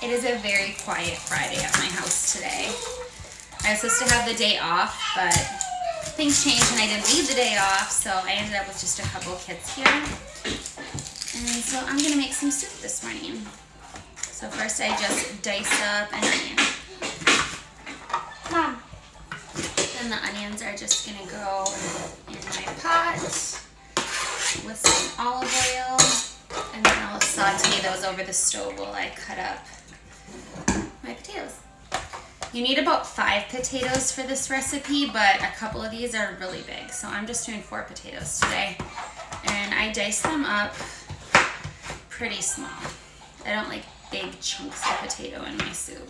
It is a very quiet Friday at my house today. I was supposed to have the day off, but things changed and I didn't need the day off, so I ended up with just a couple kids here. And so I'm gonna make some soup this morning. So first I just dice up an onion. Mom. Then the onions are just gonna go in my pot with some olive oil, and then I'll saute those over the stove while I cut up my potatoes. You need about 5 potatoes for this recipe, but a couple of these are really big, so I'm just doing 4 potatoes today. And I dice them up pretty small. I don't like big chunks of potato in my soup.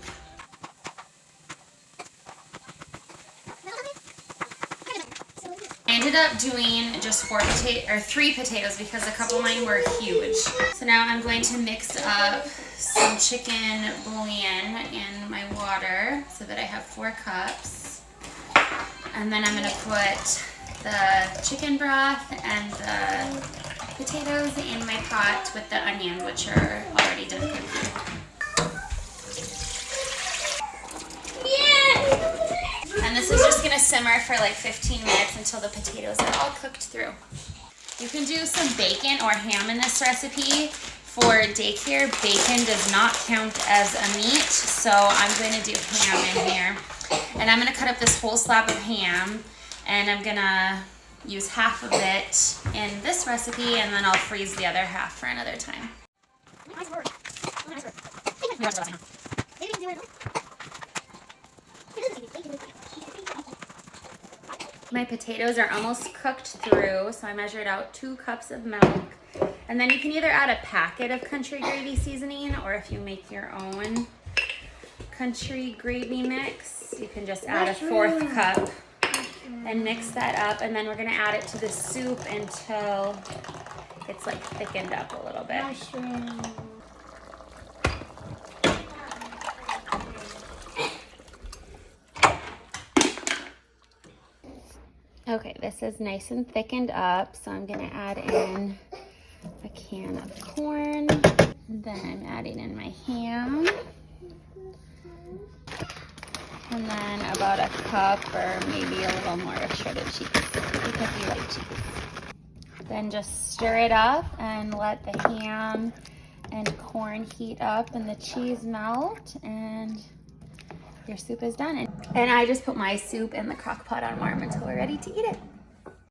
I ended up doing just 3 potatoes because a couple of mine were huge. So now I'm going to mix up some chicken bouillon in my water so that I have 4 cups. And then I'm going to put the chicken broth and the potatoes in my pot with the onions, which are already done cooking. And this is just gonna simmer for like 15 minutes until the potatoes are all cooked through. You can do some bacon or ham in this recipe. For daycare, bacon does not count as a meat, so I'm going to do ham in here. And I'm gonna cut up this whole slab of ham, and I'm gonna use half of it in this recipe, and then I'll freeze the other half for another time. My potatoes are almost cooked through, so I measured out 2 cups of milk. And then you can either add a packet of country gravy seasoning, or if you make your own country gravy mix, you can just add a 4th cup and mix that up. And then we're gonna add it to the soup until it's like thickened up a little bit. Okay, this is nice and thickened up, so I'm gonna add in a can of corn. Then I'm adding in my ham. And then about a cup or maybe a little more of shredded cheese, because you like cheese. Then just stir it up and let the ham and corn heat up and the cheese melt, and your soup is done. And I just put my soup in the crock pot on warm until we're ready to eat it.